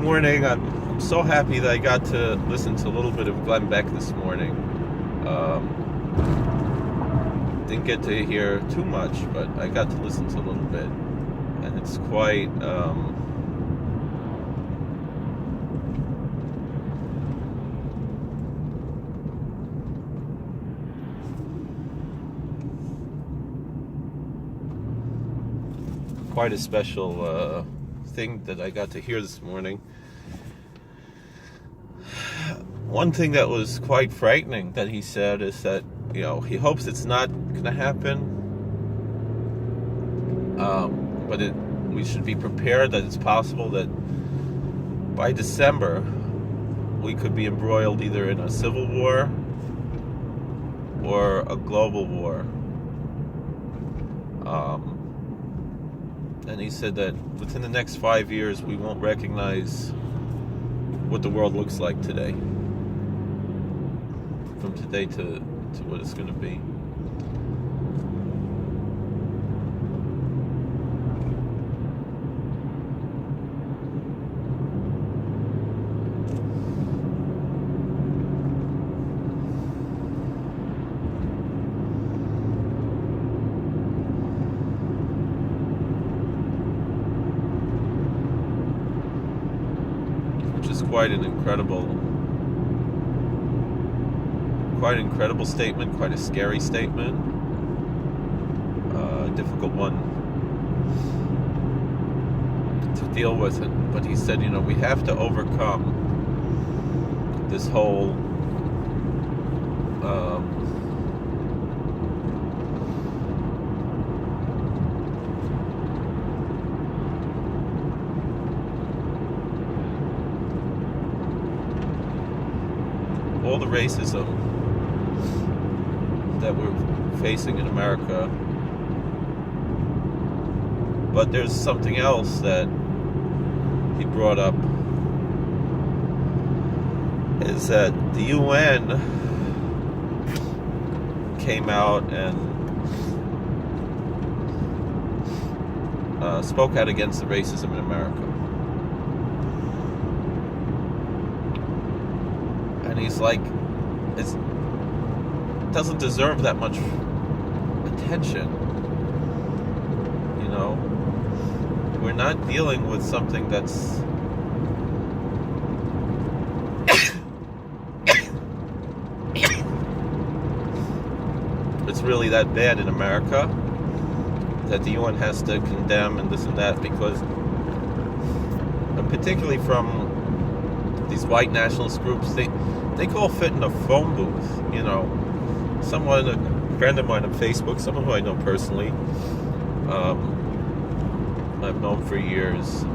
morning. I'm so happy that I got to listen to a little bit of Glenn Beck this morning. Didn't get to hear too much, but I got to listen to a little bit, and it's quite quite a special thing that I got to hear this morning. One thing that was quite frightening that he said is that, he hopes it's not going to happen, but we should be prepared that it's possible that by December we could be embroiled either in a civil war or a global war. And he said that within the next 5 years we won't recognize what the world looks like today. From today to what it's going to be. Which is quite an incredible statement, quite a scary statement, difficult one to deal with. But he said, we have to overcome this whole all the racism that we're facing in America. But there's something else that he brought up, is that the UN came out and spoke out against the racism in America. And he's like, it doesn't deserve that much attention. We're not dealing with something that's it's really that bad in America that the UN has to condemn and this and that, because particularly from these white nationalist groups, they call fit in a phone booth. Someone, a friend of mine on Facebook, someone who I know personally, I've known for years,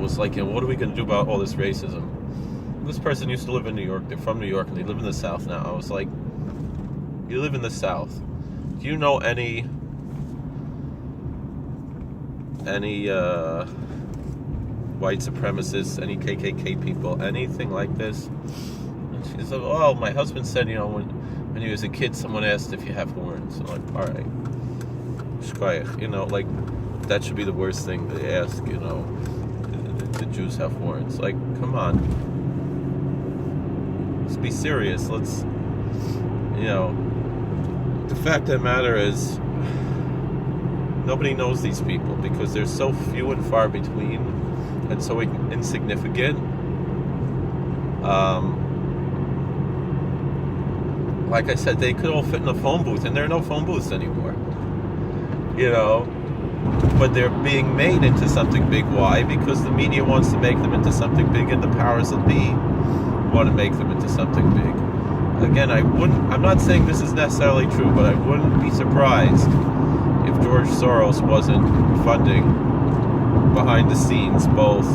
was like, what are we going to do about all this racism? This person used to live in New York. They're from New York and they live in the South now. I was like, you live in the South. Do you know any white supremacists, any KKK people, anything like this? And she's like, oh, my husband said, when he was a kid, someone asked if you have horns. I'm like, all right, Skokie, like, that should be the worst thing they ask, the Jews have horns. Like, come on. Let's be serious. Let's, the fact of the matter is, nobody knows these people because they're so few and far between and so insignificant. Like I said, they could all fit in a phone booth, and there are no phone booths anymore. But they're being made into something big. Why? Because the media wants to make them into something big, and the powers that be want to make them into something big. Again, I'm not saying this is necessarily true, but I wouldn't be surprised if George Soros wasn't funding behind the scenes both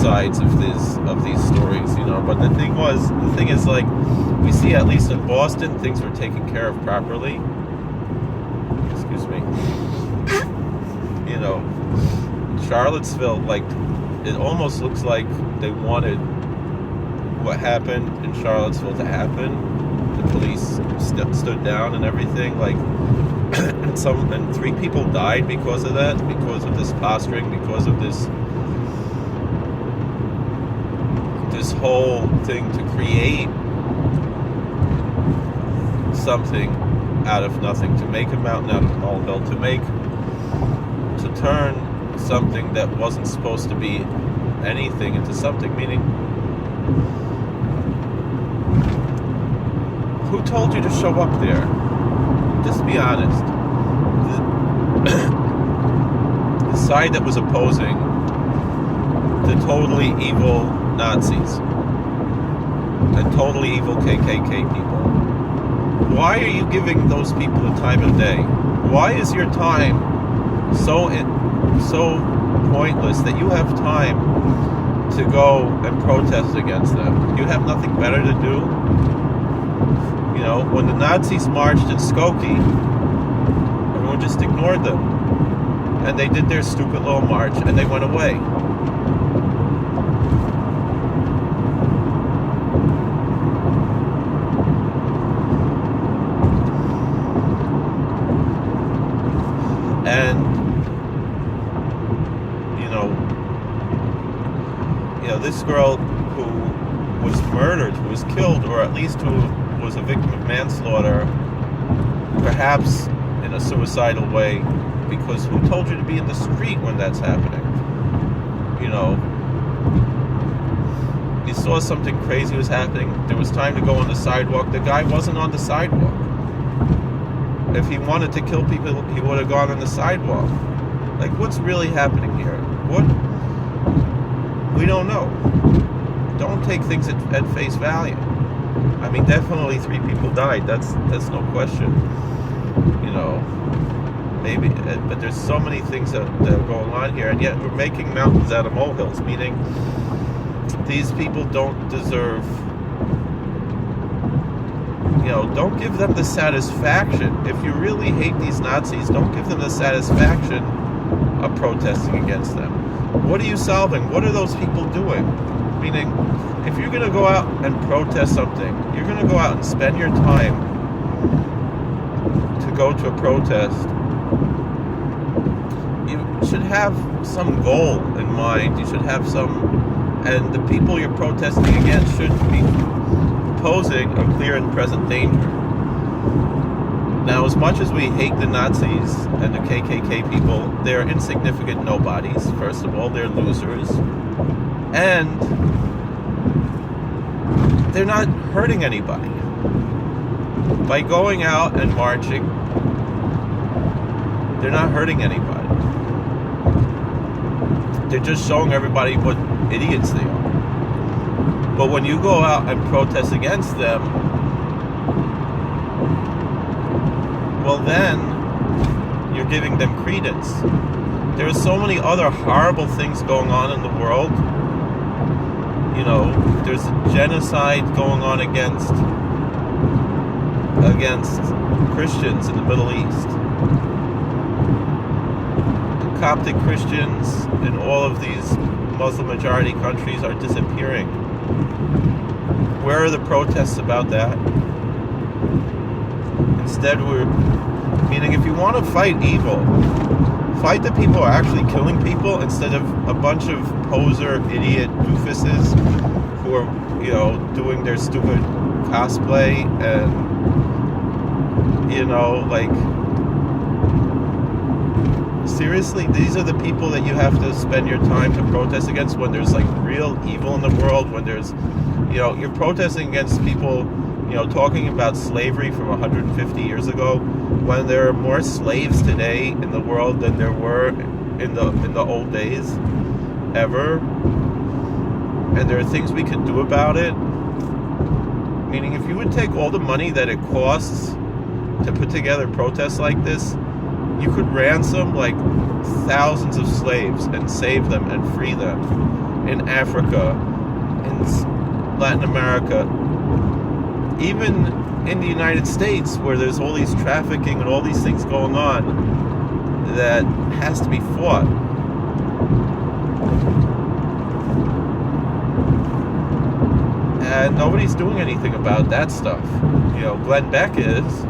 sides of these stories, But the thing is, like, we see at least in Boston things were taken care of properly. Excuse me. Charlottesville, like, it almost looks like they wanted what happened in Charlottesville to happen. The police stood down and everything, like, and 3 people died because of that, because of this posturing, because of this whole thing to create something out of nothing, to make a mountain out of a molehill, to turn something that wasn't supposed to be anything into something. Meaning, who told you to show up there? Just be honest. The side that was opposing the totally evil Nazis and totally evil KKK people. Why are you giving those people the time of day? Why is your time so pointless that you have time to go and protest against them? You have nothing better to do? When the Nazis marched in Skokie, everyone just ignored them. And they did their stupid little march and they went away. And this girl who was murdered, who was killed, or at least who was a victim of manslaughter, perhaps in a suicidal way, because who told you to be in the street when that's happening? You saw something crazy was happening. There was time to go on the sidewalk. The guy wasn't on the sidewalk. If he wanted to kill people, he would have gone on the sidewalk. Like, what's really happening here? What? We don't know. Don't take things at face value. I mean, definitely 3 people died. That's no question. Maybe, but there's so many things that are going on here, and yet we're making mountains out of molehills. Meaning, these people don't deserve. Don't give them the satisfaction. If you really hate these Nazis, don't give them the satisfaction of protesting against them. What are you solving? What are those people doing? Meaning, if you're going to go out and protest something, you're going to go out and spend your time to go to a protest. You should have some goal in mind. You should have and the people you're protesting against should be posing a clear and present danger. Now, as much as we hate the Nazis and the KKK people, they're insignificant nobodies. First of all, they're losers. And they're not hurting anybody. By going out and marching, they're not hurting anybody. They're just showing everybody what idiots they are. But when you go out and protest against them, well, then you're giving them credence. There are so many other horrible things going on in the world. There's a genocide going on against Christians in the Middle East. The Coptic Christians in all of these Muslim majority countries are disappearing. Where are the protests about that? Instead, meaning, if you want to fight evil, fight the people who are actually killing people instead of a bunch of poser idiot doofuses who are, doing their stupid cosplay and, seriously, these are the people that you have to spend your time to protest against when there's, real evil in the world, when there's, you're protesting against people, talking about slavery from 150 years ago, when there are more slaves today in the world than there were in the old days, ever. And there are things we could do about it. Meaning, if you would take all the money that it costs to put together protests like this, you could ransom thousands of slaves and save them and free them in Africa, in Latin America, even in the United States, where there's all these trafficking and all these things going on. that has to be fought. And nobody's doing anything about that stuff. Glenn Beck is.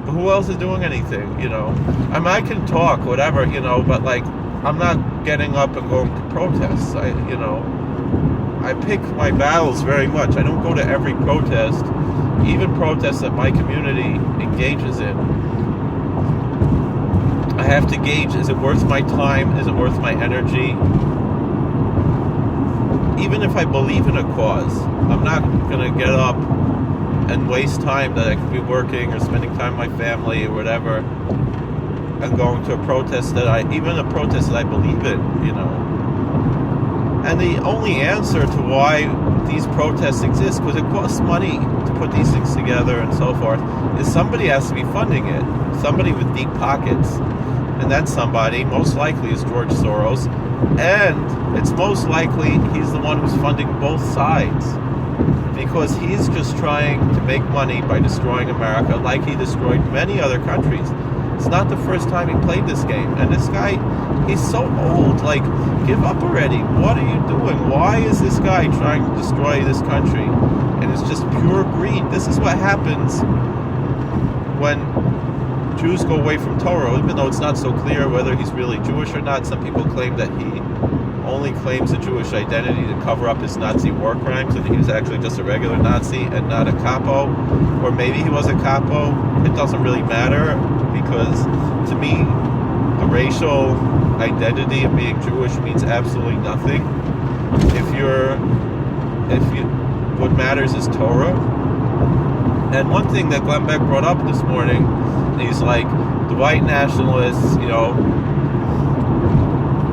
But who else is doing anything, I mean, I can talk, whatever, but, like, I'm not getting up and going to protests. I pick my battles very much. I don't go to every protest, even protests that my community engages in. I have to gauge, is it worth my time? Is it worth my energy? Even if I believe in a cause, I'm not going to get up and waste time that I could be working or spending time with my family or whatever and going to a protest even a protest that I believe in, And the only answer to why these protests exist, because it costs money to put these things together and so forth, is somebody has to be funding it. Somebody with deep pockets. And that somebody, most likely, is George Soros. And it's most likely he's the one who's funding both sides. Because he's just trying to make money by destroying America like he destroyed many other countries. It's not the first time he played this game. And this guy, he's so old. Like, give up already. What are you doing? Why is this guy trying to destroy this country? And it's just pure greed. This is what happens when Jews go away from Torah, even though it's not so clear whether he's really Jewish or not. Some people claim that he only claims a Jewish identity to cover up his Nazi war crimes, and he was actually just a regular Nazi and not a capo. Or maybe he was a capo. It doesn't really matter, because to me, the racial identity of being Jewish means absolutely nothing. What matters is Torah. And one thing that Glenn Beck brought up this morning, he's like, the white nationalists,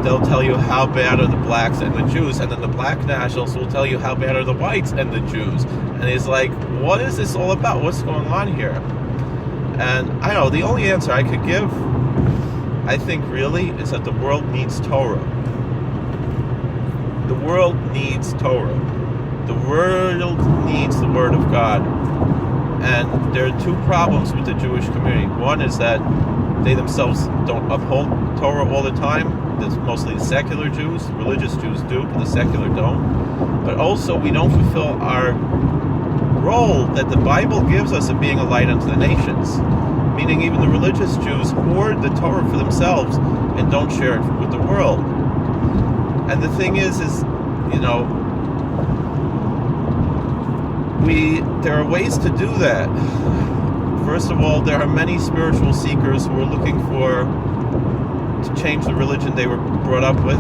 they'll tell you how bad are the blacks and the Jews, and then the black nationalists will tell you how bad are the whites and the Jews. And he's like, what is this all about? What's going on here? And I know, the only answer I could give, I think really, is that the world needs Torah. The world needs Torah. The world needs the Word of God. And there are two problems with the Jewish community. One is that they themselves don't uphold Torah all the time. There's mostly the secular Jews. Religious Jews do, but the secular don't. But also, we don't fulfill our role that the Bible gives us of being a light unto the nations. Meaning even the religious Jews hoard the Torah for themselves and don't share it with the world. And the thing is there are ways to do that. First of all, there are many spiritual seekers who are looking to change the religion they were brought up with,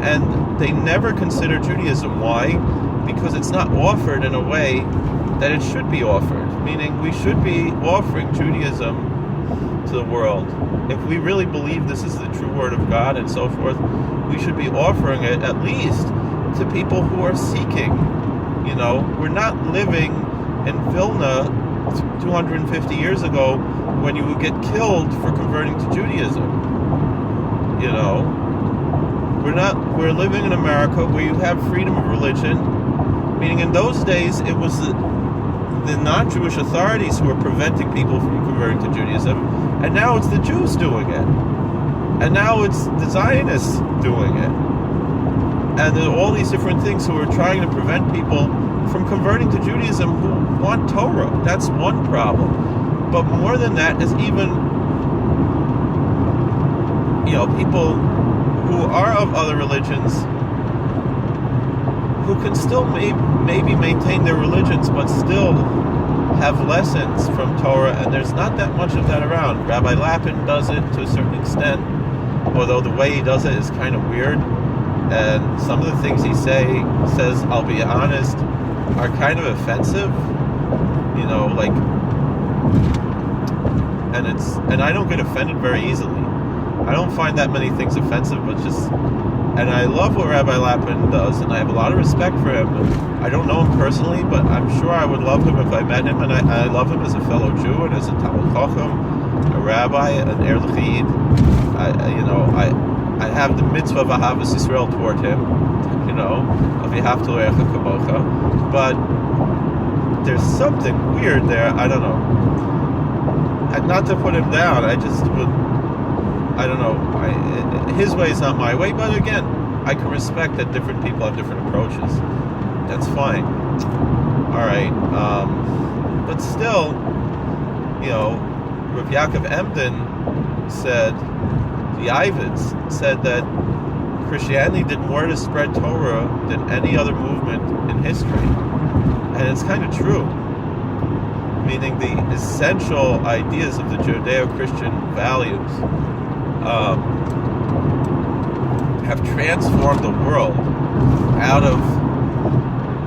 and they never consider Judaism. Why? Because it's not offered in a way that it should be offered. Meaning, we should be offering Judaism to the world. If we really believe this is the true Word of God and so forth, we should be offering it at least to people who are seeking. We're not living in Vilna 250 years ago when you would get killed for converting to Judaism. We're living in America where you have freedom of religion, meaning in those days it was the non-Jewish authorities who were preventing people from converting to Judaism, and now it's the Jews doing it. And now it's the Zionists doing it. And there are all these different things who are trying to prevent people from converting to Judaism who want Torah. That's one problem. But more than that is even, people who are of other religions who can still maybe maintain their religions but still have lessons from Torah, and there's not that much of that around. Rabbi Lapin does it to a certain extent, although the way he does it is kind of weird. And some of the things he says, I'll be honest, are kind of offensive, and I don't get offended very easily. I don't find that many things offensive, and I love what Rabbi Lapin does, and I have a lot of respect for him. I don't know him personally, but I'm sure I would love him if I met him, and I love him as a fellow Jew and as a Talmud Chacham, a rabbi, an Er L'Chid. I have the mitzvah of Ahavas Yisrael toward him, of V'ahavta L'reacha Kamocha, but there's something weird there. I don't know. And not to put him down, I just would I don't know, his way is not my way, but again, I can respect that different people have different approaches. That's fine. Alright, but still, Rav Yaakov Emden said, the Ivids said that Christianity did more to spread Torah than any other movement in history. And it's kind of true. Meaning the essential ideas of the Judeo-Christian values have transformed the world out of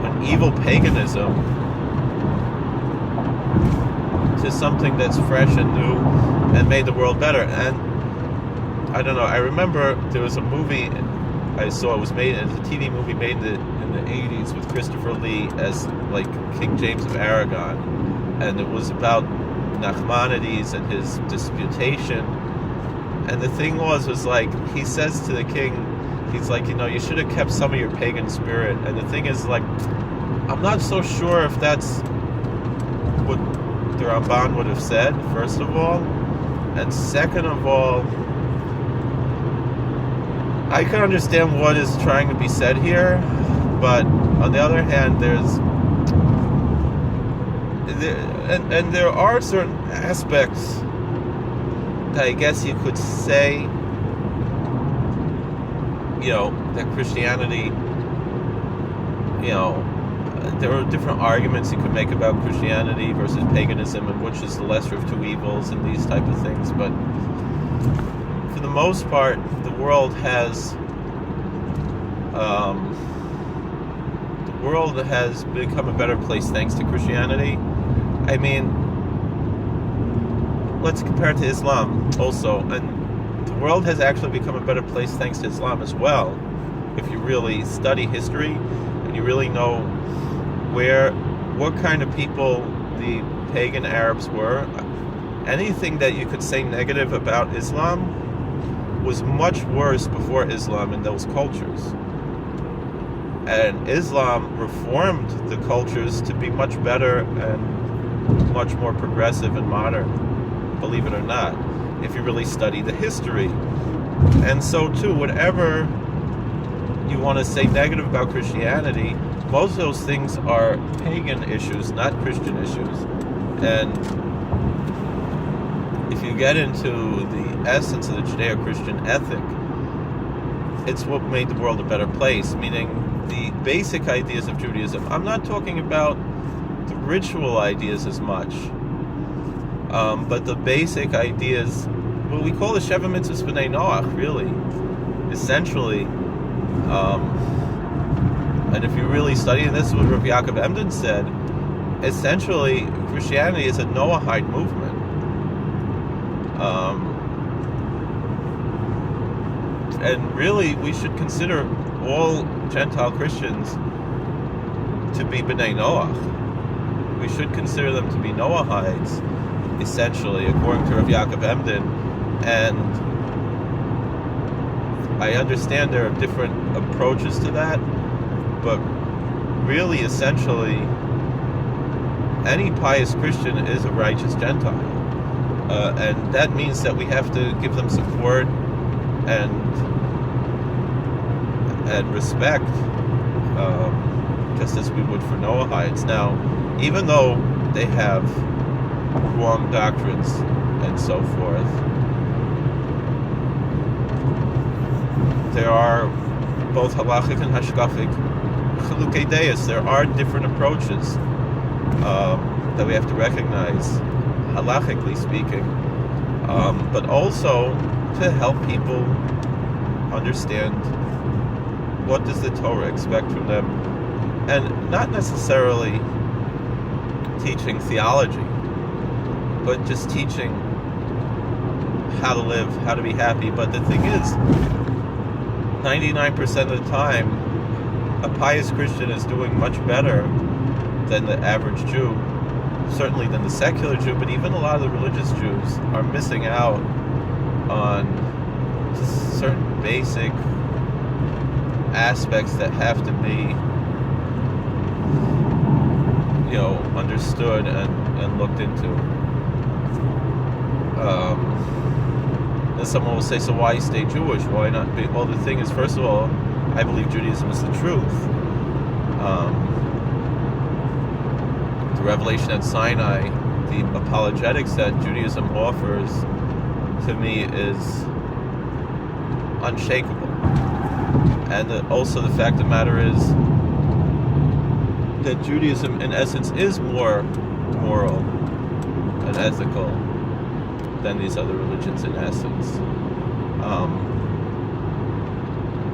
an evil paganism to something that's fresh and new and made the world better. And I don't know, I remember there was a movie I saw, it was made, it's a TV movie made in the 80s with Christopher Lee as like King James of Aragon, and it was about Nachmanides and his disputation. And the thing was like, he says to the king, he's like, you should have kept some of your pagan spirit. And the thing is, like, I'm not so sure if that's what the Ramban would have said, first of all. And second of all, I can understand what is trying to be said here, but on the other hand, there are certain aspects that I guess you could say, that Christianity, there are different arguments you could make about Christianity versus paganism and which is the lesser of two evils and these type of things, but for the most part, the world has become a better place thanks to Christianity. I mean, let's compare it to Islam also, and the world has actually become a better place thanks to Islam as well. If you really study history and you really know what kind of people the pagan Arabs were, anything that you could say negative about Islam was much worse before Islam in those cultures. And Islam reformed the cultures to be much better and much more progressive and modern, believe it or not, if you really study the history. And so too, whatever you want to say negative about Christianity, most of those things are pagan issues, not Christian issues. And if you get into the essence of the Judeo-Christian ethic, it's what made the world a better place, meaning the basic ideas of Judaism. I'm not talking about the ritual ideas as much, but the basic ideas, what we call the Sheva Mitzvahs B'nai Noach, really, essentially. And if you really study, and this is what Rav Yaakov Emden said, essentially Christianity is a Noahide movement. And really, we should consider all Gentile Christians to be B'nai Noach. We should consider them to be Noahides, essentially, according to Rav Yaakov Emden. And I understand there are different approaches to that, but really, essentially, any pious Christian is a righteous Gentile. And that means that we have to give them support and respect, just as we would for Noahides. Now, even though they have wrong doctrines and so forth, there are both halachic and hashkafic chilukei deis. There are different approaches that we have to recognize, halachically speaking, but also to help people understand what does the Torah expect from them, and not necessarily teaching theology, but just teaching how to live, how to be happy. But the thing is, 99% of the time, a pious Christian is doing much better than the average Jew, certainly than the secular Jew, but even a lot of the religious Jews are missing out on certain basic aspects that have to be, understood and looked into. Then someone will say, so why stay Jewish? Why not be? Well, the thing is, first of all, I believe Judaism is the truth. The revelation at Sinai, the apologetics that Judaism offers to me is unshakable. And also the fact of the matter is that Judaism in essence is more moral and ethical than these other religions in essence.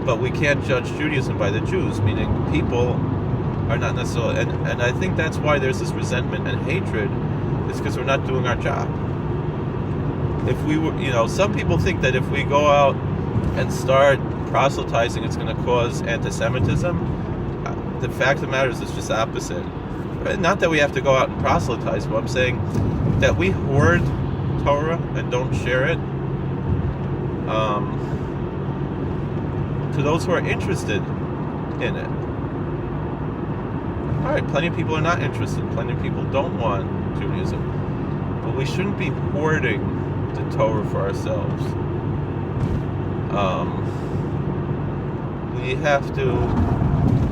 But we can't judge Judaism by the Jews, meaning people are not necessarily, and I think that's why there's this resentment and hatred, is because we're not doing our job. If we were, some people think that if we go out and start proselytizing, it's going to cause anti-Semitism. The fact of the matter is it's just opposite. Not that we have to go out and proselytize, but I'm saying that we hoard Torah and don't share it. To those who are interested in it. Alright, plenty of people are not interested. Plenty of people don't want Judaism. But we shouldn't be hoarding the Torah for ourselves. We have to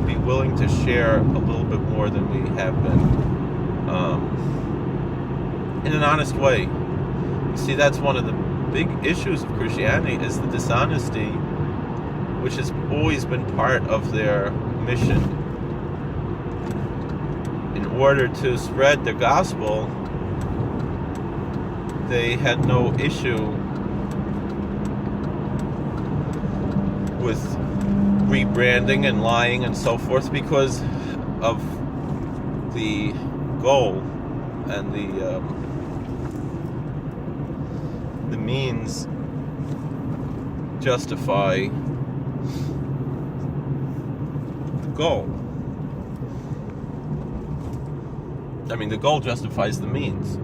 be willing to share a little bit more than we have been. In an honest way. You see, that's one of the big issues of Christianity, is the dishonesty, which has always been part of their mission. In order to spread the gospel, they had no issue with rebranding and lying and so forth because of the goal and the means justify the goal. I mean, the goal justifies the means.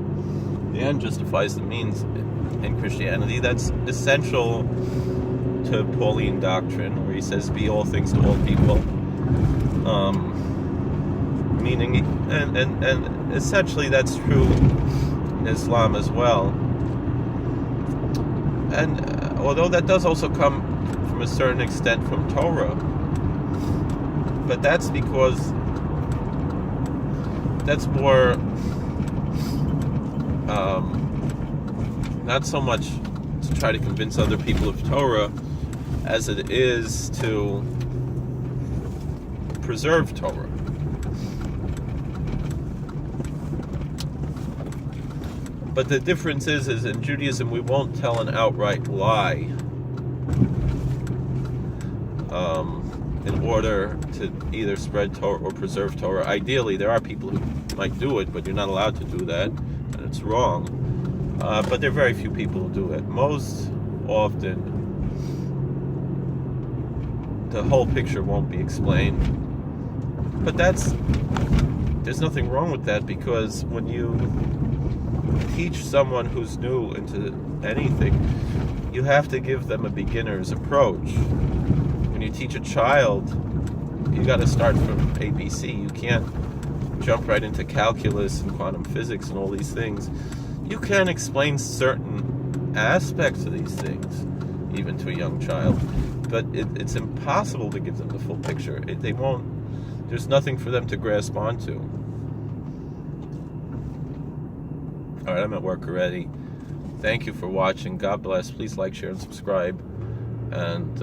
The end justifies the means in Christianity. That's essential to Pauline doctrine, where he says, be all things to all people. Meaning, and essentially that's true in Islam as well. And although that does also come from a certain extent from Torah, but that's because that's more not so much to try to convince other people of Torah as it is to preserve Torah. But the difference is in Judaism we won't tell an outright lie in order to either spread Torah or preserve Torah. Ideally, there are people who might do it, but you're not allowed to do that, and it's wrong. But there are very few people who do it. Most often, the whole picture won't be explained. But there's nothing wrong with that, because when you teach someone who's new into anything, you have to give them a beginner's approach. When you teach a child, you got to start from ABC. You can't jump right into calculus and quantum physics and all these things. You can explain certain aspects of these things, even to a young child, but it's impossible to give them the full picture. They won't. There's nothing for them to grasp onto. All right, I'm at work already. Thank you for watching. God bless. Please like, share, and subscribe. And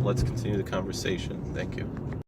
let's continue the conversation. Thank you.